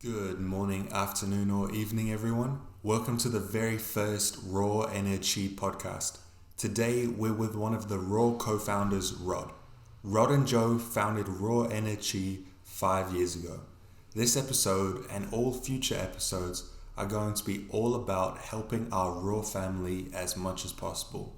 Good morning, afternoon, or evening, everyone. Welcome to the very first Raw Ener-Chi podcast. Today, we're with one of the Raw co-founders, Rod. Rod and Joe founded Raw Ener-Chi 5 years ago. This episode and all future episodes are going to be all about helping our Raw family as much as possible.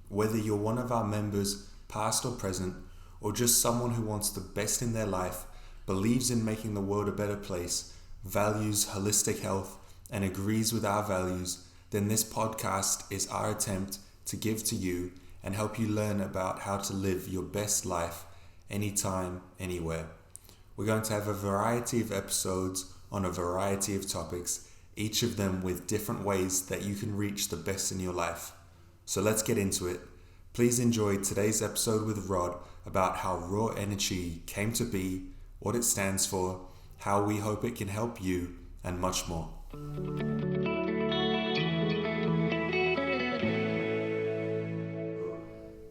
Whether you're one of our members, past or present, or just someone who wants the best in their life, believes in making the world a better place, values holistic health, and agrees with our values, then this podcast is our attempt to give to you and help you learn about how to live your best life anytime, anywhere. We're going to have a variety of episodes on a variety of topics, each of them with different ways that you can reach the best in your life. So let's get into it. Please enjoy today's episode with Rod about how Raw Ener-Chi came to be, what it stands for, how we hope it can help you, and much more.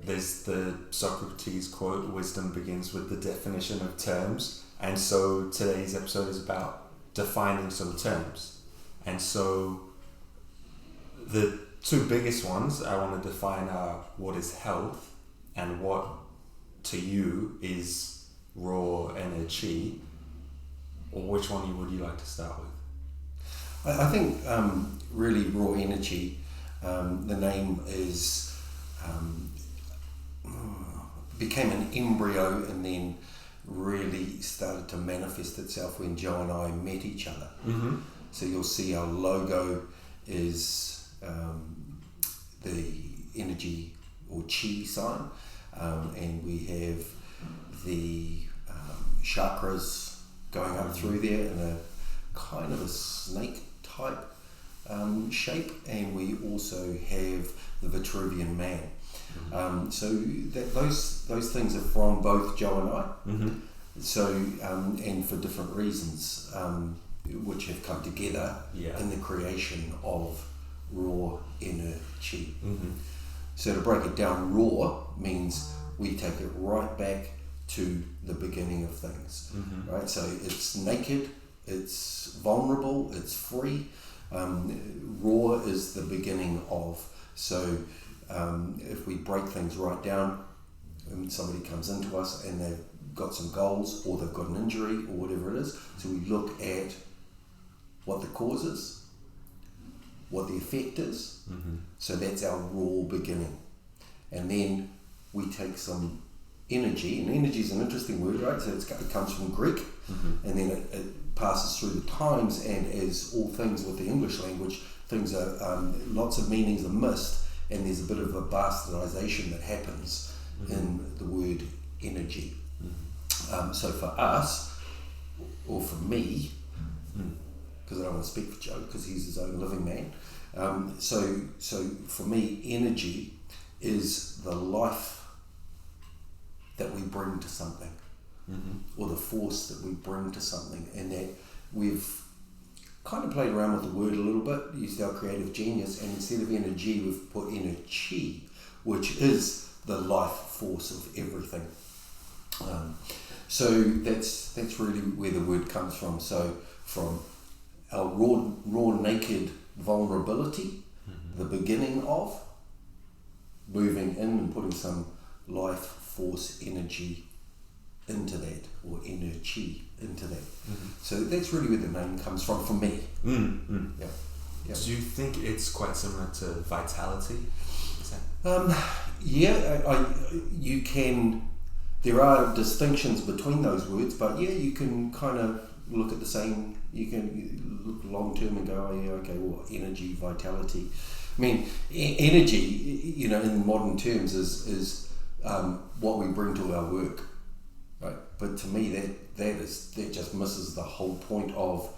There's the Socrates quote, wisdom begins with the definition of terms. And so today's episode is about defining some terms. And so the two biggest ones I want to define are what is health and what to you is Raw Ener-Chi, or which one would you like to start with? I think really Raw Ener-Chi, the name is became an embryo and then really started to manifest itself when Joe and I met each other. Mm-hmm. So you'll see our logo is the energy or chi sign, and we have the chakras going up through there in a kind of a snake type shape, and we also have the Vitruvian man. So those things are from both Joe and I. Mm-hmm. So and for different reasons, which have come together in the creation of Raw Ener-Chi. Mm-hmm. So to break it down, raw means we take it right back to the beginning of things, right? So it's naked, it's vulnerable, it's free. Raw is the beginning of. So if we break things right down, and somebody comes into us and they've got some goals or they've got an injury or whatever it is, so we look at what the cause is, what the effect is. So that's our raw beginning. And then we take some energy, and energy is an interesting word, right? So it comes from Greek, and then it passes through the times, and as all things with the English language, things are lots of meanings are missed, and there's a bit of a bastardization that happens in the word energy. So for us, or for me, because I don't want to speak for Joe because he's his own living man, so for me, energy is the life that we bring to something, or the force that we bring to something, and that we've kind of played around with the word a little bit, used our creative genius, and instead of energy we've put Ener-Chi, which is the life force of everything. So that's really where the word comes from. So from our raw naked vulnerability, the beginning of moving in and putting some life force energy into that, or Ener-Chi into that. So that's really where the name comes from for me. Yeah. Do you think it's quite similar to vitality? You can. There are distinctions between those words, but you can kind of look at the same. You can look long term and go, energy, vitality. I mean, energy, in modern terms, is what we bring to our work, right? But to me, that just misses the whole point of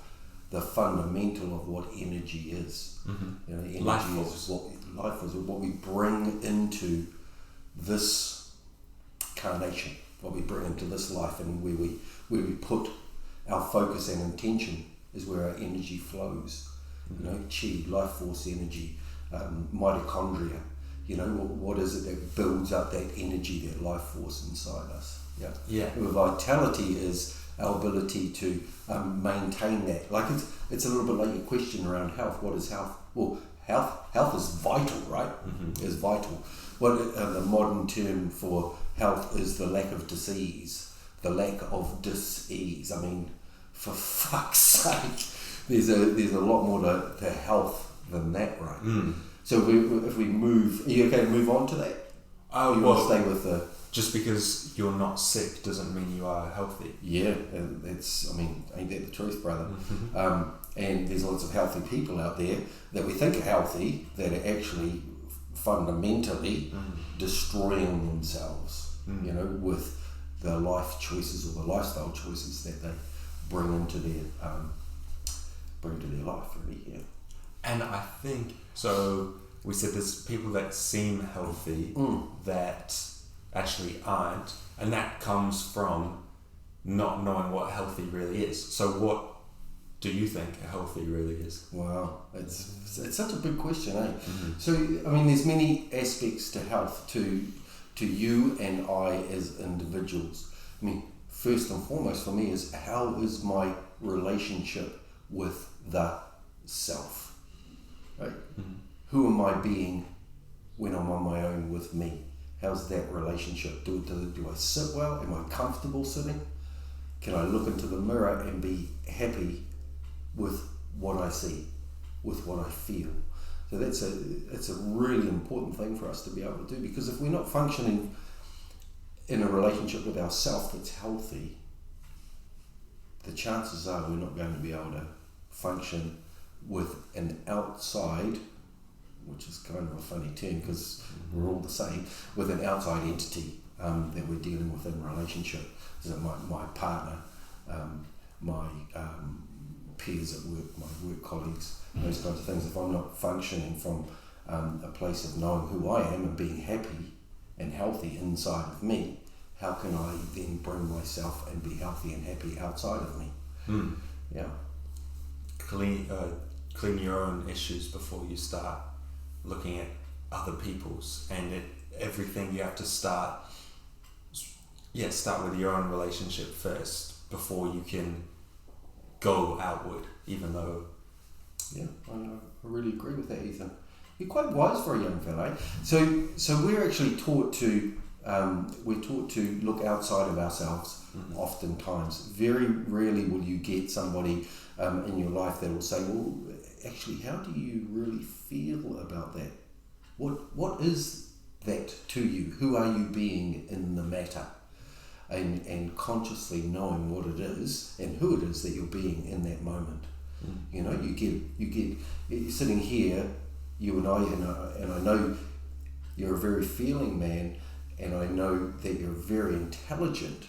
the fundamental of what energy is. Energy is what we bring into this carnation, what we bring into this life, and where we put our focus and intention is where our energy flows. Chi, life force energy, mitochondria. What is it that builds up that energy, that life force inside us? Vitality is our ability to maintain that. Like it's a little bit like your question around health. What is health? Well, health is vital, right? Is vital. What the modern term for health is the lack of disease, the lack of dis-ease. I mean, for fuck's sake, there's a lot more to health than that, right? So if we move, are you okay to move on to that? Oh, you well, want to stay with the... Just because you're not sick doesn't mean you are healthy. Yeah, and ain't that the truth, brother? And there's lots of healthy people out there that we think are healthy that are actually fundamentally destroying themselves, with the life choices or the lifestyle choices that they bring into their life, really. Yeah. And I think so. We said there's people that seem healthy that actually aren't, and that comes from not knowing what healthy really is. So what do you think a healthy really is? Wow, it's such a big question, eh? So I mean, there's many aspects to health to you and I as individuals. I mean, first and foremost for me is, how is my relationship with the self, right? Who am I being when I'm on my own with me? How's that relationship? Do I sit well? Am I comfortable sitting? Can I look into the mirror and be happy with what I see, with what I feel? So that's a really important thing for us to be able to do, because if we're not functioning in a relationship with ourself that's healthy, the chances are we're not going to be able to function with an outside, which is kind of a funny term because we're all the same, with an outside entity that we're dealing with in a relationship. So my partner, my peers at work, my work colleagues, those kinds of things. If I'm not functioning from a place of knowing who I am and being happy and healthy inside of me, how can I then bring myself and be healthy and happy outside of me? Yeah. Clean your own issues before you start looking at other people's, and everything you have to start with your own relationship first before you can go outward, even though... Yeah, I really agree with that, Ethan. You're quite wise for a young fella, eh? So we're actually taught to look outside of ourselves oftentimes. Very rarely will you get somebody in your life that will say, well, actually, how do you really feel about that? What is that to you? Who are you being in the matter? And consciously knowing what it is and who it is that you're being in that moment. You know, you're sitting here, you and I know you're a very feeling man, and I know that you're very intelligent,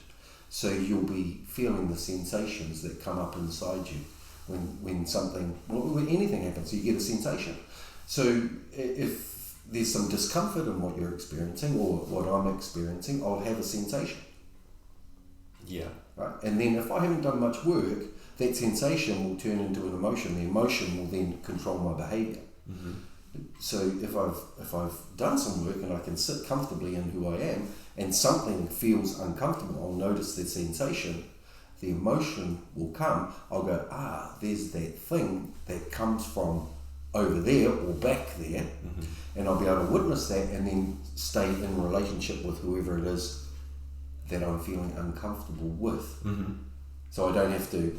so you'll be feeling the sensations that come up inside you when anything happens. So you get a sensation. So if there's some discomfort in what you're experiencing or what I'm experiencing, I'll have a sensation. Yeah. Right? And then if I haven't done much work, that sensation will turn into an emotion. The emotion will then control my behaviour. So if I've done some work and I can sit comfortably in who I am, and something feels uncomfortable, I'll notice the sensation. The emotion will come. I'll go, there's that thing that comes from over there or back there, and I'll be able to witness that and then stay in relationship with whoever it is that I'm feeling uncomfortable with. So I don't have to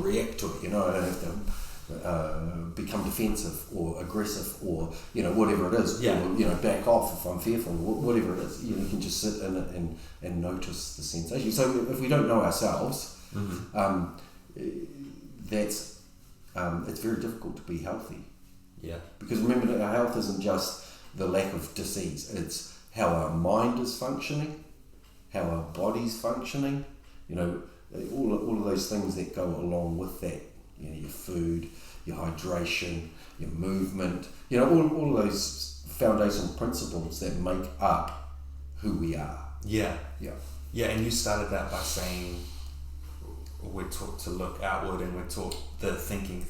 react to it, I don't have to become defensive or aggressive or, whatever it is, or, back off if I'm fearful, whatever it is. You can just sit in it and notice the sensation. So if we don't know ourselves, it's very difficult to be healthy. Yeah. Because remember that our health isn't just the lack of disease, it's how our mind is functioning, how our body's functioning, all of those things that go along with that. Your food, your hydration, your movement, all of those foundational principles that make up who we are. Yeah, and you started that by saying we're taught to look outward and we're taught the thinking,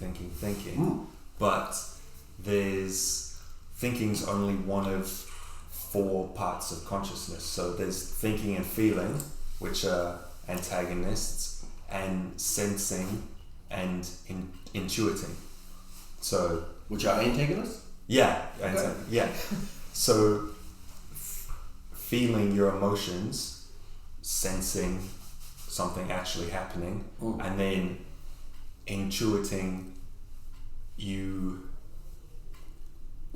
but thinking's only one of 4 parts of consciousness. So there's thinking and feeling, which are antagonists, and sensing and intuiting. So, which are antagonists? Yeah, Okay. yeah. So, feeling your emotions, sensing something actually happening, and then intuiting you.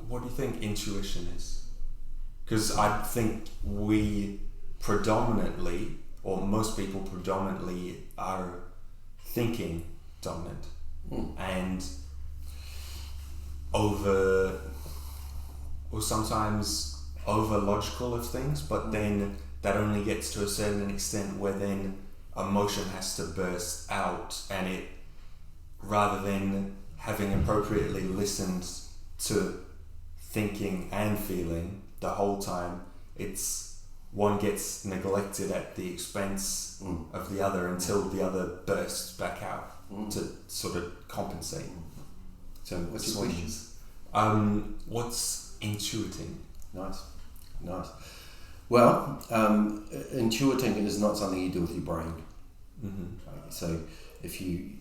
What do you think intuition is? Because I think we predominantly, or most people predominantly, are thinking dominant and over, or sometimes over logical of things, but then that only gets to a certain extent where then emotion has to burst out, and it, rather than having appropriately listened to thinking and feeling the whole time, it's one gets neglected at the expense of the other until the other bursts back out to sort of compensate. So what's your questions? What's intuiting? Nice. Well, intuiting is not something you do with your brain. So if you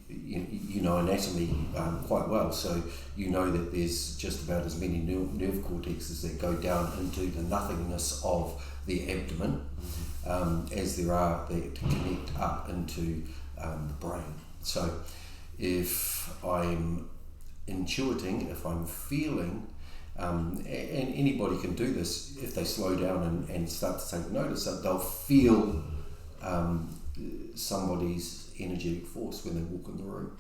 know anatomy quite well, so you know that there's just about as many nerve cortexes that go down into the nothingness of the abdomen as there are that connect up into the brain. So if I'm intuiting, if I'm feeling, and anybody can do this if they slow down and start to take notice, that they'll feel somebody's energetic force when they walk in the room.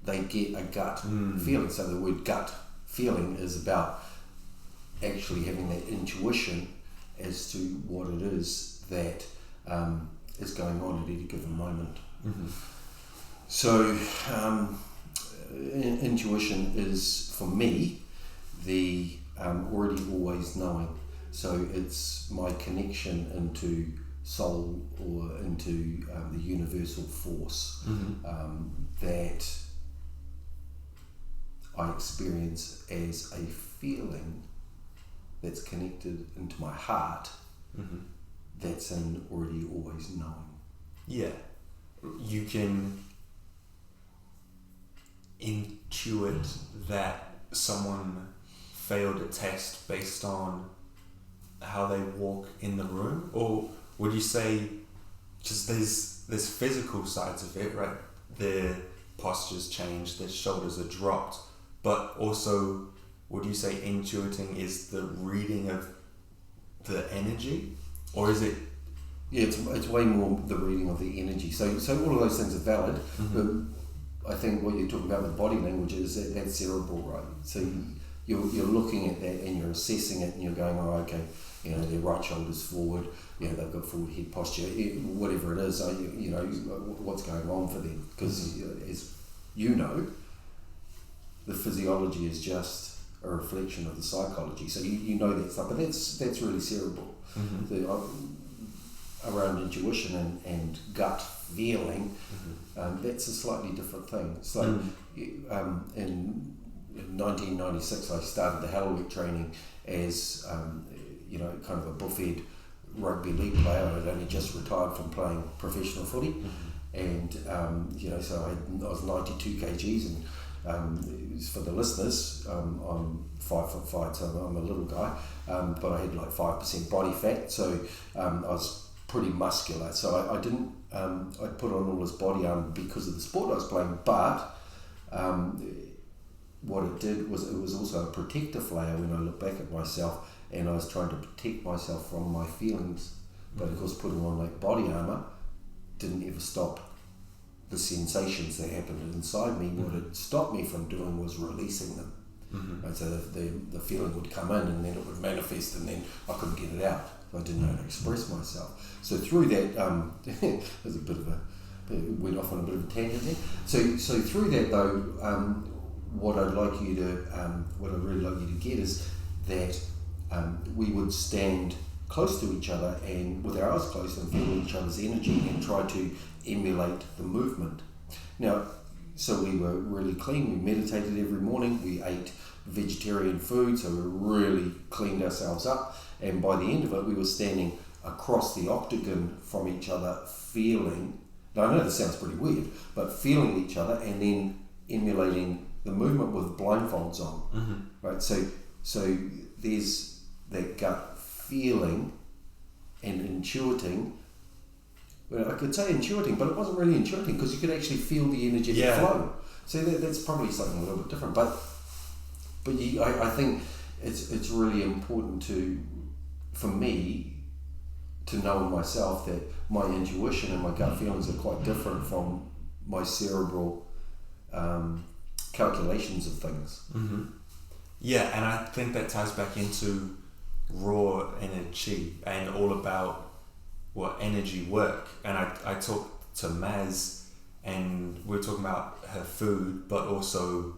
They get a gut feeling. So the word gut feeling is about actually having that intuition as to what it is that is going on at any given moment. So intuition is, for me, the already always knowing. So it's my connection into soul or into the universal force that I experience as a feeling that's connected into my heart. That's an already always knowing. Yeah, you can intuit that someone failed a test based on how they walk in the room, or would you say just there's physical sides of it, right? Their postures change, their shoulders are dropped, but also would you say intuiting is the reading of the energy, or is it? Yeah, it's way more the reading of the energy. So all of those things are valid, but I think what you're talking about with body language is that's cerebral, right? So you're looking at that and you're assessing it and you're going, oh, okay, their right shoulder's forward, they've got forward head posture, whatever it is, what's going on for them. Because as you know, the physiology is just a reflection of the psychology. So you know that stuff, but that's really cerebral. Around intuition and gut feeling, that's a slightly different thing. It's like in 1996 I started the Halloween training as kind of a buffhead rugby league player. I'd only just retired from playing professional footy, and so I was 92 kgs, and for the listeners, I'm 5'5", so I'm a little guy, but I had like 5% body fat, so I was pretty muscular. So I didn't I put on all this body armor because of the sport I was playing, but what it did was it was also a protective layer when I look back at myself, and I was trying to protect myself from my feelings. But of course, putting on like body armor didn't ever stop the sensations that happened inside me. What it stopped me from doing was releasing them. And so the feeling would come in and then it would manifest, and then I couldn't get it out. I didn't know how to express myself. So through that, there's a bit of went off on a bit of a tangent there. So through that though, what I'd really like you to get is that we would stand close to each other and with our eyes closed and feel each other's energy and try to emulate the movement. Now, so we were really clean. We meditated every morning. We ate vegetarian food, so we really cleaned ourselves up. And by the end of it, we were standing across the octagon from each other, feeling. Now I know this sounds pretty weird, but feeling each other and then emulating the movement with blindfolds on, right? So there's that gut feeling and intuiting. Well, I could say intuiting, but it wasn't really intuiting because you could actually feel the energetic flow. So that's probably something a little bit different. But I think it's really important for me to know in myself that my intuition and my gut feelings are quite different from my cerebral calculations of things. Yeah, and I think that ties back into Raw Ener-Chi and all about energy work. And I talked to Maz, and we were talking about her food, but also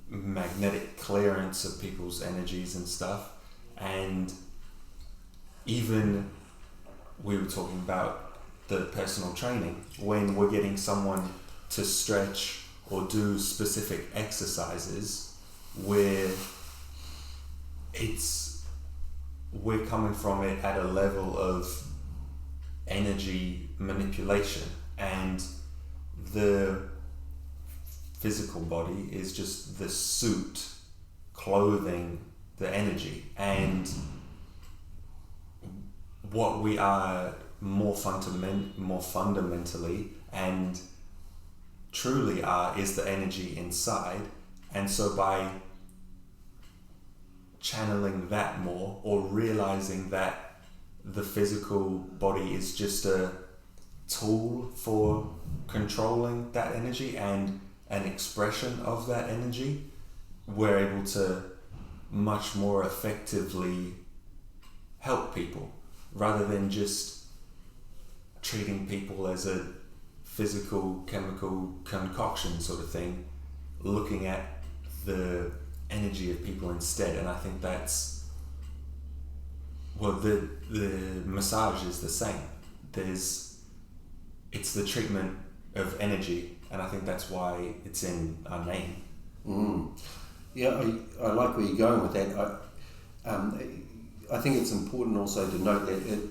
magnetic clearance of people's energies and stuff. And even we were talking about the personal training, when we're getting someone to stretch or do specific exercises where we're coming from it at a level of energy manipulation, and the physical body is just the suit clothing the energy. And what we are more fundamentally and truly are is the energy inside. And so by channeling that more, or realizing that the physical body is just a tool for controlling that energy and an expression of that energy, we're able to much more effectively help people, rather than just treating people as a physical chemical concoction sort of thing, looking at the energy of people instead. And I think that's, the massage is the same. It's the treatment of energy, and I think that's why it's in our name. Yeah, I like where you're going with that. I think it's important also to note that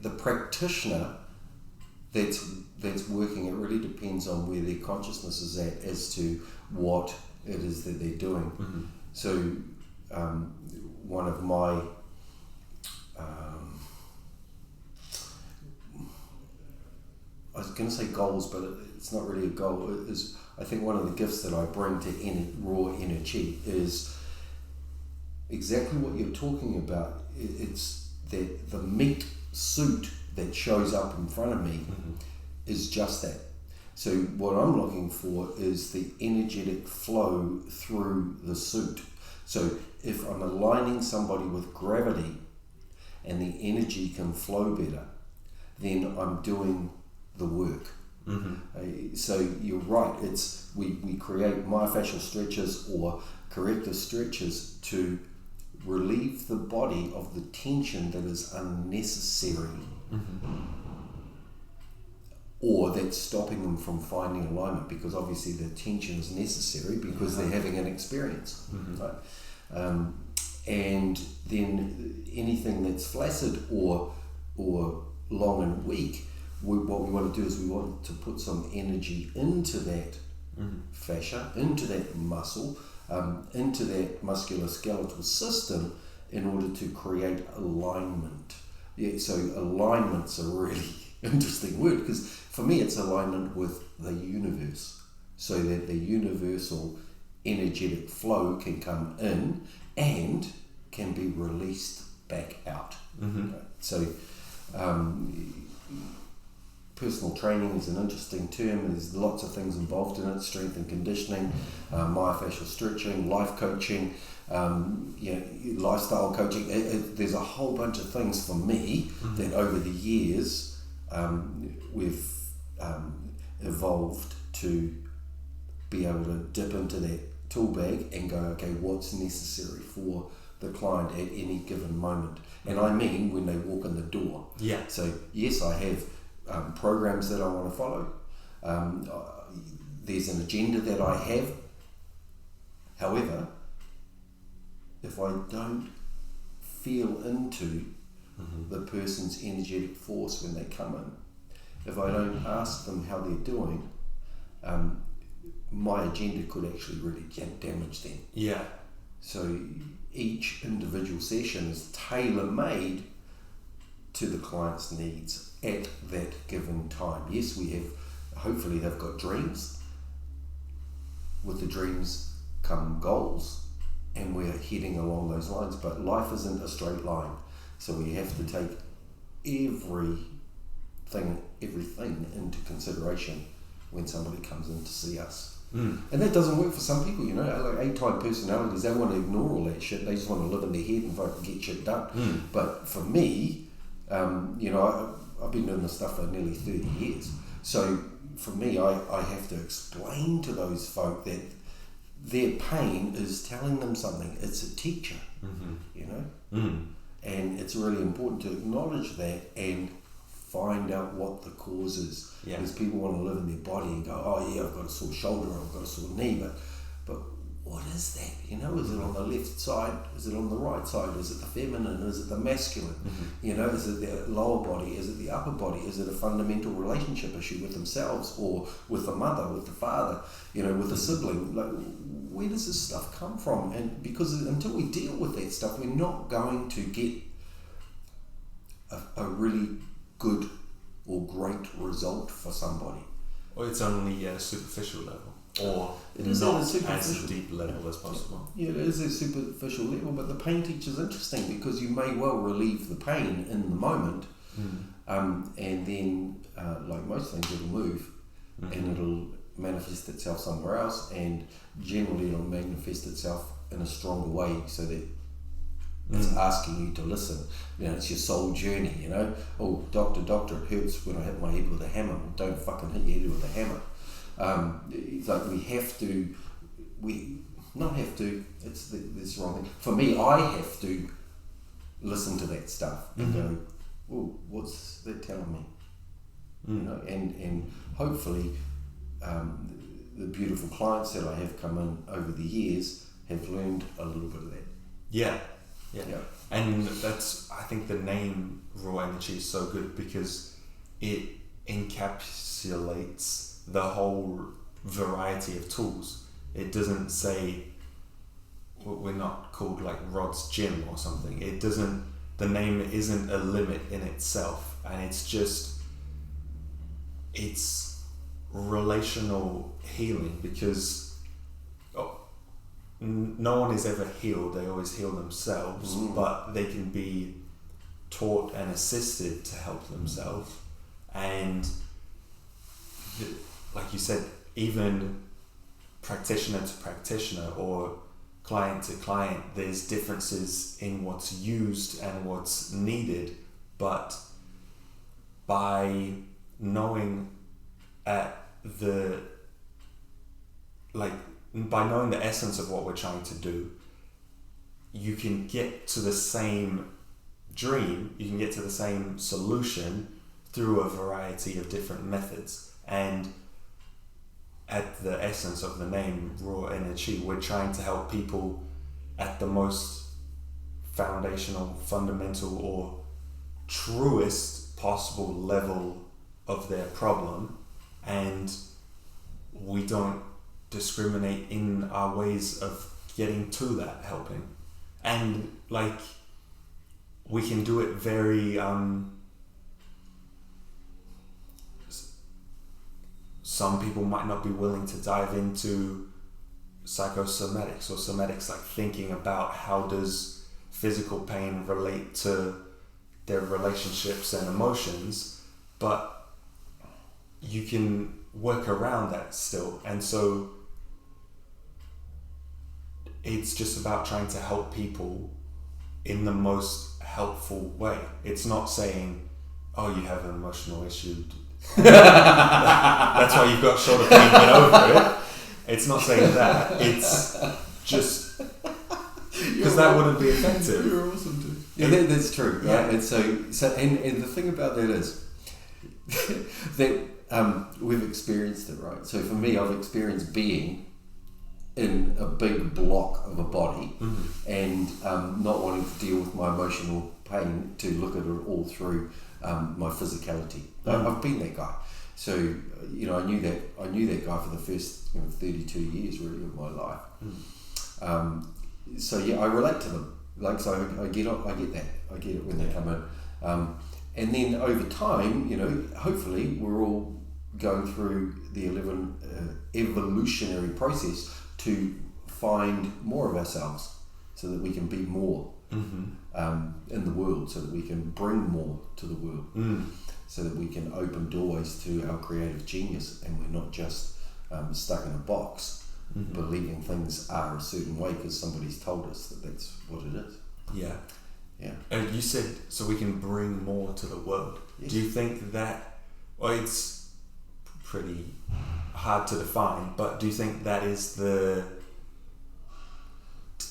the practitioner that's working, it really depends on where their consciousness is at as to what it is that they're doing. So one of my I was going to say goals, but it's not really a goal. I think one of the gifts that I bring to Raw Ener-Chi is exactly what you're talking about. It's that the meat suit that shows up in front of me is just that. So what I'm looking for is the energetic flow through the suit. So if I'm aligning somebody with gravity and the energy can flow better, then I'm doing the work. So you're right, we create myofascial stretches or corrective stretches to relieve the body of the tension that is unnecessary, or that's stopping them from finding alignment, because obviously the tension is necessary because they're having an experience, right? And then anything that's flaccid or long and weak, what we want to do is we want to put some energy into that fascia, into that muscle, into that musculoskeletal system in order to create alignment. Yeah, so alignment's a really interesting word, because for me it's alignment with the universe, so that the universal energetic flow can come in and can be released back out. So personal training is an interesting term. There's lots of things involved in it: strength and conditioning, myofascial stretching, life coaching, lifestyle coaching. There's a whole bunch of things for me that over the years we've evolved to be able to dip into that tool bag and go, okay, what's necessary for the client at any given moment? And I mean when they walk in the door. Yeah. So yes, I have programs that I want to follow. There's an agenda that I have. However, if I don't feel into the person's energetic force when they come in, if I don't ask them how they're doing, my agenda could actually really damage them. Yeah. So each individual session is tailor-made to the client's needs at that given time. Yes, we have, hopefully they've got dreams. With the dreams come goals, and we're heading along those lines, but life isn't a straight line. So we have to take everything into consideration when somebody comes in to see us. And that doesn't work for some people, you know, like A-type personalities, they want to ignore all that shit, they just want to live in their head and fucking get shit done. But for me, you know, I've been doing this stuff for nearly 30 years. So for me, I have to explain to those folk that their pain is telling them something. It's a teacher, you know? And it's really important to acknowledge that and find out what the cause is. Because people want to live in their body and go, oh yeah, I've got a sore shoulder, or I've got a sore knee, but what is that? You know, is it on the left side? Is it on the right side? Is it the feminine? Is it the masculine? You know, is it the lower body? Is it the upper body? Is it a fundamental relationship issue with themselves, or with the mother, with the father, you know, with the sibling? Like, where does this stuff come from? And because until we deal with that stuff, we're not going to get a really good or great result for somebody. Or it's only at a superficial level, or it is not at a as deep level as possible. Yeah, it is a superficial level, but the pain teacher's interesting because you may well relieve the pain in the moment, and then, like most things, it'll move, and it'll manifest itself somewhere else, and generally it'll manifest itself in a stronger way, so that it's asking you to listen. You know, it's your soul journey, you know. Oh, doctor, it hurts when I hit my head with a hammer. Don't fucking hit your head with a hammer. It's like it's this wrong thing. For me, I have to listen to that stuff and go, oh, what's that telling me? You know, and hopefully the beautiful clients that I have come in over the years have learned a little bit of that. Yeah. And that's, I think the name Raw Ener-Chi is so good because it encapsulates the whole variety of tools. It doesn't say, we're not called like Rod's Gym or something. It doesn't, the name isn't a limit in itself, and it's relational healing, because no one is ever healed, they always heal themselves, but they can be taught and assisted to help themselves. And like you said, even practitioner to practitioner or client to client, there's differences in what's used and what's needed, but by knowing by knowing the essence of what we're trying to do, you can get to the same dream, you can get to the same solution through a variety of different methods. And at the essence of the name Raw Ener-Chi, we're trying to help people at the most foundational, fundamental, or truest possible level of their problem, and we don't discriminate in our ways of getting to that helping. And like, we can do it very some people might not be willing to dive into psychosomatics or somatics, like thinking about how does physical pain relate to their relationships and emotions, but you can work around that still. And so it's just about trying to help people in the most helpful way. It's not saying, oh, you have an emotional issue, that's why you've got shoulder pain, get over it. It's not saying that. It's just because that wouldn't be effective. You're awesome, dude. Yeah, that's true. Right? Yeah. And so and the thing about that is that we've experienced it, right? So for me, I've experienced being in a big block of a body and not wanting to deal with my emotional pain, to look at it all through my physicality. I've been that guy. So, I knew that guy for the first 32 years really of my life. So yeah, I relate to them. Like, so I get it when they come in. And then over time, hopefully we're all going through the evolutionary process to find more of ourselves so that we can be more in the world, so that we can bring more to the world, so that we can open doorways to our creative genius, and we're not just stuck in a box believing things are a certain way because somebody's told us that that's what it is. Yeah. Yeah. You said so we can bring more to the world. Yes. Do you think that, well, it's pretty hard to define, but do you think that is the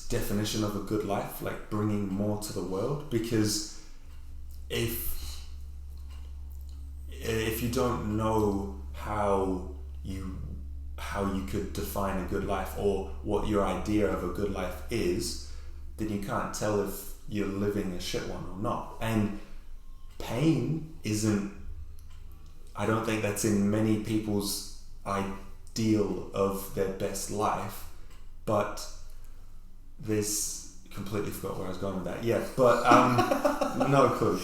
definition of a good life, like bringing more to the world? Because if you don't know how you could define a good life or what your idea of a good life is, then you can't tell if you're living a shit one or not. And pain I don't think that's in many people's ideal of their best life, but completely forgot where I was going with that. Yeah, but no clue.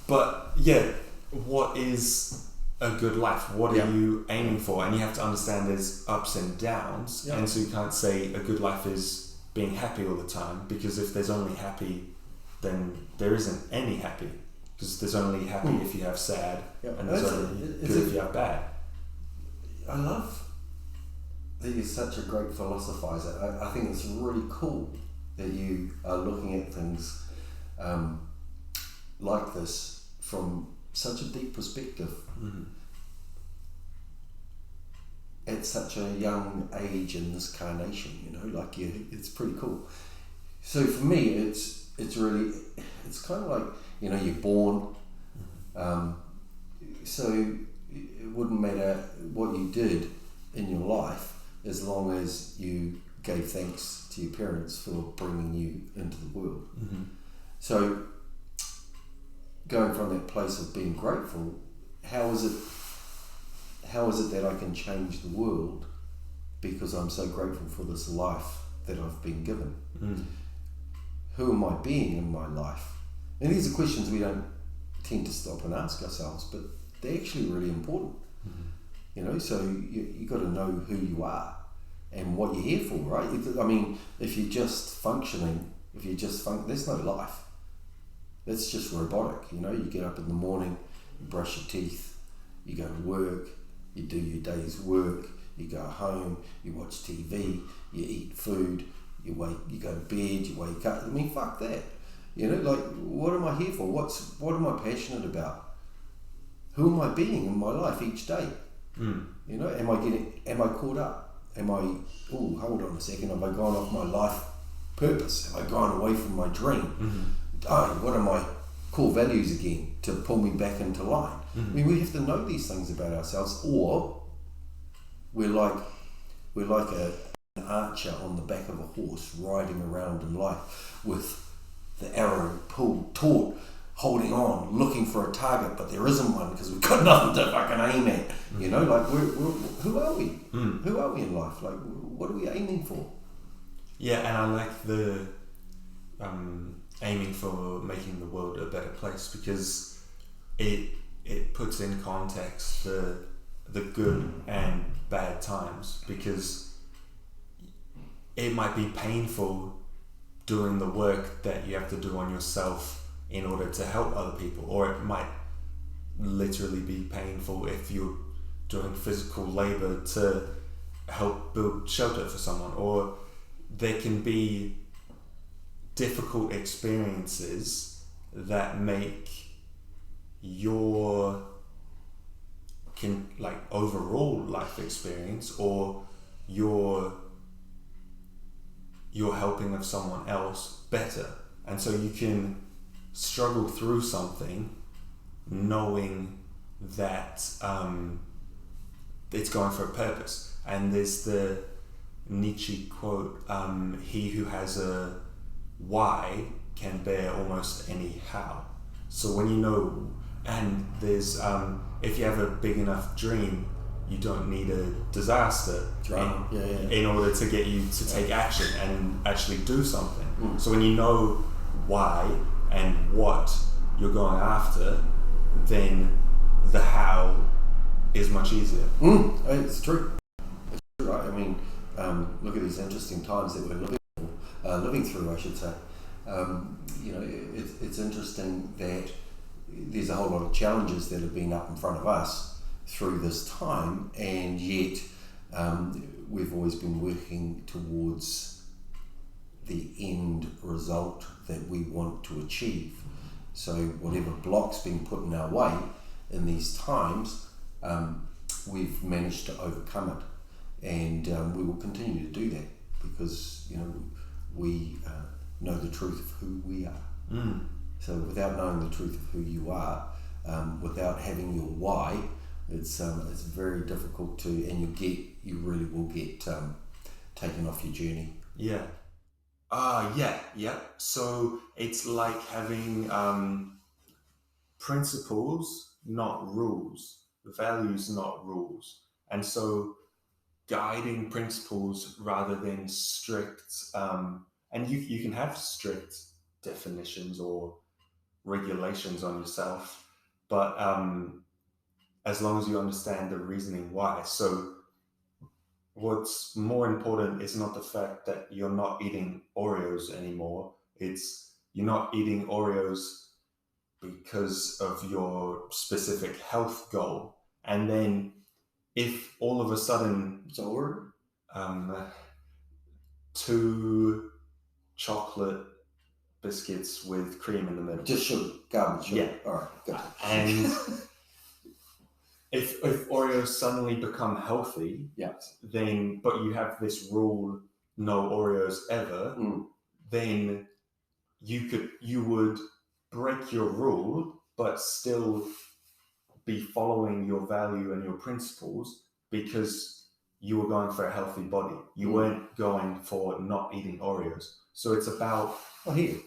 But yeah, what is a good life? What are you aiming for? And you have to understand there's ups and downs, and so you can't say a good life is being happy all the time, because if there's only happy, then there isn't any happy, because there's only happy if you have sad, and there's only good if you have bad. I love that you're such a great philosophizer. I think it's really cool that you are looking at things like this from such a deep perspective at such a young age in this carnation. It's pretty cool. So for me, it's kind of like, you're born, so it wouldn't matter what you did in your life as long as you gave thanks to your parents for bringing you into the world. So going from that place of being grateful, how is it that I can change the world because I'm so grateful for this life that I've been given? Who am I being in my life? And these are questions we don't tend to stop and ask ourselves, but they're actually really important. So you got to know who you are and what you're here for, right? I mean, if you're just functioning, there's no life. That's just robotic. You get up in the morning, you brush your teeth, you go to work, you do your day's work, you go home, you watch TV, you eat food, you go to bed, you wake up. I mean, fuck that. What am I here for? What am I passionate about? Who am I being in my life each day? Am I caught up? Hold on a second, have I gone off my life purpose? Have I gone away from my dream? What are my core values again to pull me back into line? I mean, we have to know these things about ourselves, or we're like an archer on the back of a horse riding around in life with the arrow pulled taut, holding on, looking for a target, but there isn't one because we've got nothing to fucking aim at. Who are we? Who are we in life? Like, what are we aiming for? Yeah, and I like the aiming for making the world a better place, because it puts in context the good and bad times, because it might be painful doing the work that you have to do on yourself in order to help other people, or it might literally be painful if you're doing physical labor to help build shelter for someone, or there can be difficult experiences that make your overall life experience, or your helping of someone else better. And so you can struggle through something knowing that it's going for a purpose. And there's the Nietzsche quote, he who has a why can bear almost any how. So when you know, And there's if you have a big enough dream, you don't need a disaster in order to get you to take action and actually do something. So when you know why and what you're going after, then the how is much easier. It's true. It's true, right? I mean, look at these interesting times that we're living through, I should say. It's interesting that there's a whole lot of challenges that have been up in front of us through this time, and yet we've always been working towards the end result that we want to achieve. So whatever block's been put in our way in these times, we've managed to overcome it, and we will continue to do that because we know the truth of who we are. So without knowing the truth of who you are, without having your why, it's very difficult to, and you really will get taken off your journey. Yeah. So it's like having principles, not rules, values, not rules, and so guiding principles rather than strict. And you can have strict definitions or regulations on yourself, but as long as you understand the reasoning why. So what's more important is not the fact that you're not eating Oreos anymore. It's you're not eating Oreos because of your specific health goal. And then if all of a sudden It's over. 2 chocolate biscuits with cream in the middle. Just sugar, garbage sugar. Yeah. All right, good. And if Oreos suddenly become healthy, then but you have this rule, no Oreos ever, then you would break your rule but still be following your value and your principles because you were going for a healthy body. You weren't going for not eating Oreos. So it's about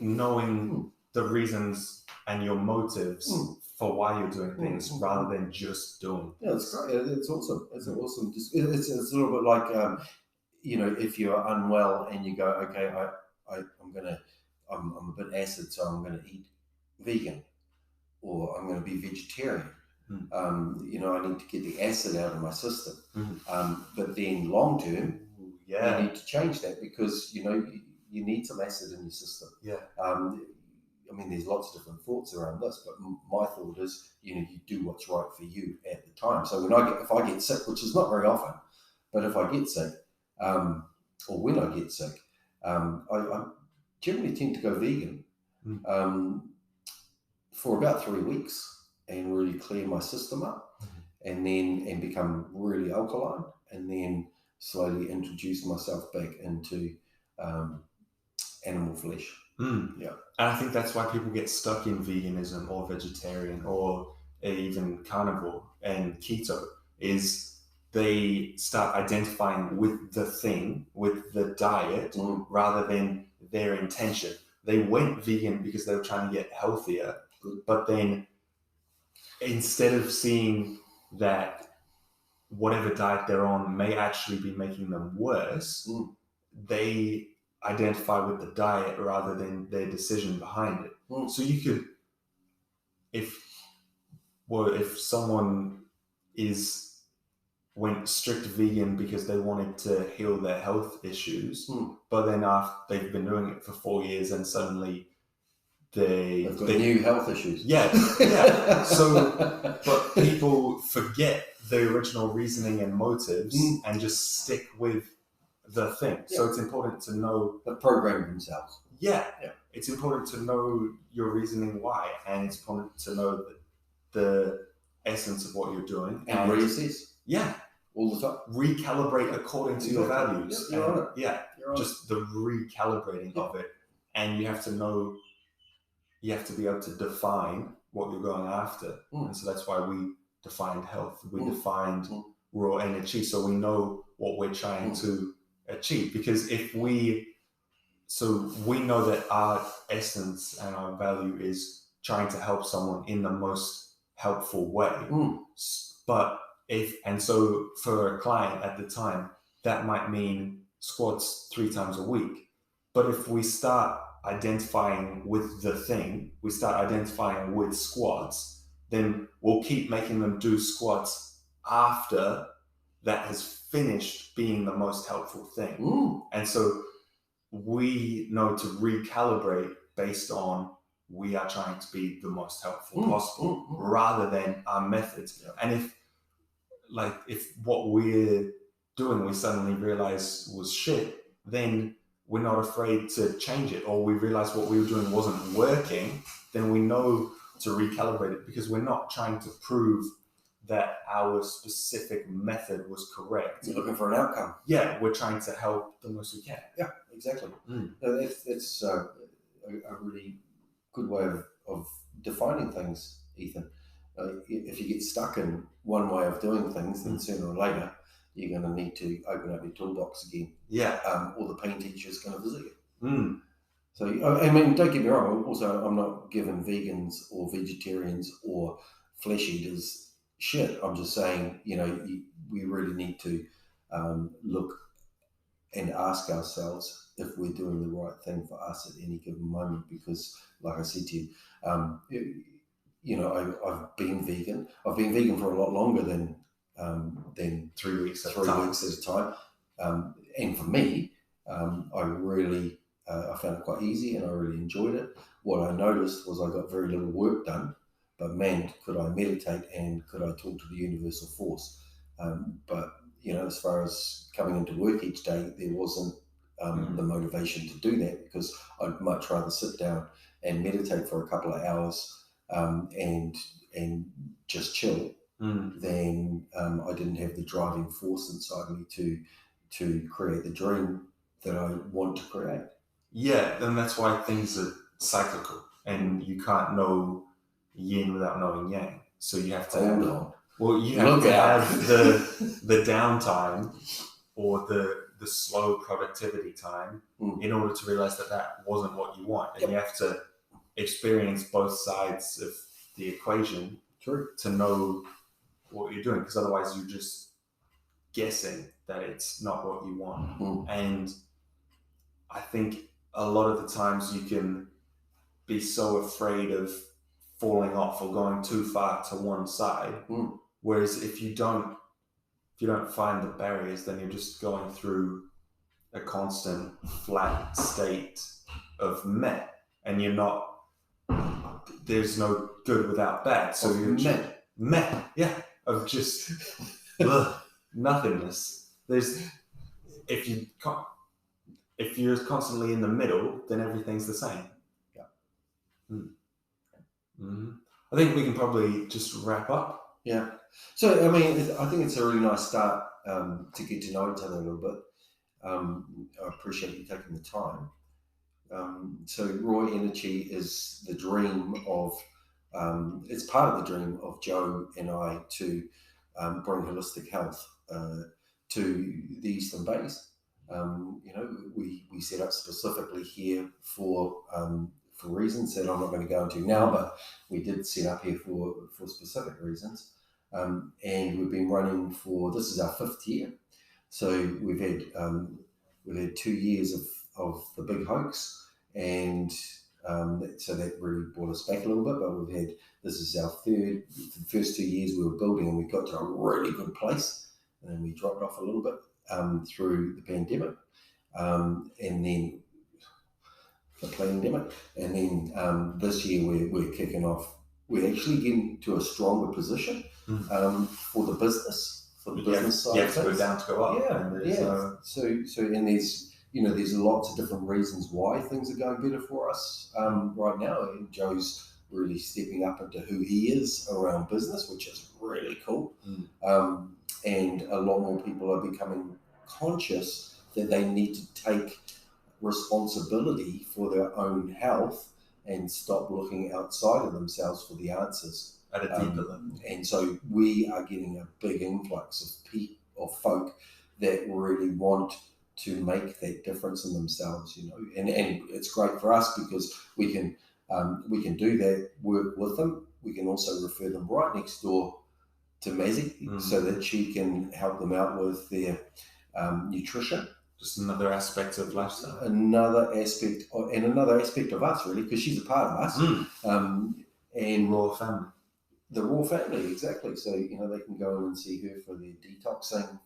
knowing the reasons and your motives for why you're doing things rather than just doing. Yeah, that's great. It's awesome. It's awesome. It's a little bit like if you're unwell and you go, okay, I'm a bit acid, so I'm going to eat vegan, or I'm going to be vegetarian. I need to get the acid out of my system. But then long term, you need to change that because you need some acid in your system. I mean, there's lots of different thoughts around this, but my thought is, you do what's right for you at the time. So if I get sick, which is not very often, but if I get sick, or when I get sick, I generally tend to go vegan for about 3 weeks and really clear my system up, and become really alkaline, and then slowly introduce myself back into animal flesh. Yeah. And I think that's why people get stuck in veganism or vegetarian or even carnivore and keto, is they start identifying with the thing, with the diet, rather than their intention. They went vegan because they were trying to get healthier, but then instead of seeing that whatever diet they're on may actually be making them worse, they identify with the diet rather than their decision behind it. So you could, if someone went strict vegan because they wanted to heal their health issues, but then after they've been doing it for 4 years and suddenly they've got new health issues. So, but people forget the original reasoning and motives and just stick with the thing. So it's important to know the program themselves. It's important to know your reasoning why, and it's important to know the essence of what you're doing and reassess. All the time. Recalibrate according to your values. You're right. Just the recalibrating of it, and you have to know. You have to be able to define what you're going after, and so that's why we defined health. We defined Raw Ener-Chi, so we know what we're trying to achieve. Because we know that our essence and our value is trying to help someone in the most helpful way. But so for a client at the time, that might mean squats 3 times a week. But if we start identifying with the thing, we start identifying with squats, then we'll keep making them do squats after that has finished being the most helpful thing. And so we know to recalibrate based on we are trying to be the most helpful possible rather than our methods. And if what we're doing we suddenly realize was shit, then we're not afraid to change it, or we realize what we were doing wasn't working, then we know to recalibrate it, because we're not trying to prove that our specific method was correct. You're looking for an outcome. Yeah, we're trying to help the most we can. Yeah, exactly. That's a really good way of defining things, Ethan. If you get stuck in one way of doing things, then sooner or later you're going to need to open up your toolbox again. Yeah. Or the pain teacher is going to visit you. So, I mean, don't get me wrong. Also, I'm not giving vegans or vegetarians or flesh eaters shit. I'm just saying, we really need to look and ask ourselves if we're doing the right thing for us at any given moment. Because, like I said to you, I've been vegan. I've been vegan for a lot longer than 3 weeks at a time. And for me, I really I found it quite easy, and I really enjoyed it. What I noticed was I got very little work done, but man, could I meditate and could I talk to the universal force. But as far as coming into work each day, there wasn't the motivation to do that, because I'd much rather sit down and meditate for a couple of hours and just chill than I didn't have the driving force inside me to create the dream that I want to create. Yeah, and that's why things are cyclical, and you can't know yin without knowing yang. So you have to have the downtime or the slow productivity time in order to realize that wasn't what you want. And you have to experience both sides of the equation to know what you're doing, because otherwise you're just guessing that it's not what you want. And I think a lot of the times you can be so afraid of falling off or going too far to one side. Whereas if you don't find the barriers, then you're just going through a constant flat state of meh, and there's no good without bad. So you're meh, of just nothingness. If you're constantly in the middle, then everything's the same. I think we can probably just wrap up. Yeah. So, I mean, I think it's a really nice start to get to know each other a little bit. I appreciate you taking the time. So, Raw Ener-Chi is the dream of, it's part of the dream of Joe and I to bring holistic health to the Eastern Bays. We set up specifically here for reasons that I'm not going to go into now, but we did set up here for specific reasons. And we've been running this is our 5th year. So we've had 2 years of the big hoax, and so that really brought us back a little bit, but this is our 3rd. The first 2 years we were building, and we got to a really good place, and then we dropped off a little bit through the pandemic, and then the pandemic, and then this year we're kicking off. We're actually getting to a stronger position for the business side. You have to go down to go up. So and there's lots of different reasons why things are going better for us right now. And Joe's really stepping up into who he is around business, which is really cool. And a lot more people are becoming conscious that they need to take responsibility for their own health and stop looking outside of themselves for the answers at a deeper level. And so we are getting a big influx of folk that really want to make that difference in themselves, and it's great for us because we can do that work with them, we can also refer them right next door to Mazzy so that she can help them out with their nutrition. Just another aspect of lifestyle. Another aspect of us, really, because she's a part of us. And Raw family. The Raw family, exactly. So, they can go in and see her for their detoxing,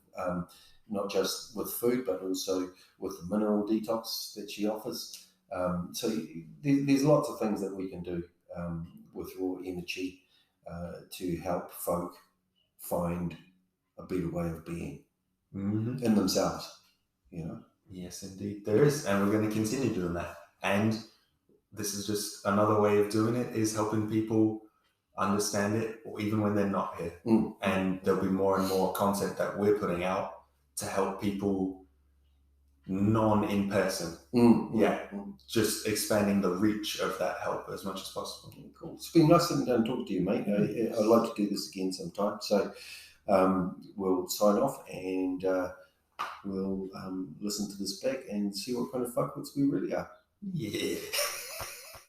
not just with food, but also with the mineral detox that she offers. So there's lots of things that we can do with Raw Ener-Chi to help folk find a better way of being in themselves, Yes, indeed, there is, and we're going to continue doing that. And this is just another way of doing it, is helping people understand it, or even when they're not here. And there'll be more and more content that we're putting out to help people in person. Just expanding the reach of that help as much as possible. Cool. It's been nice sitting down and talking to you, mate. I'd like to do this again sometime. So we'll sign off and we'll listen to this back and see what kind of fuckwits we really are. Yeah.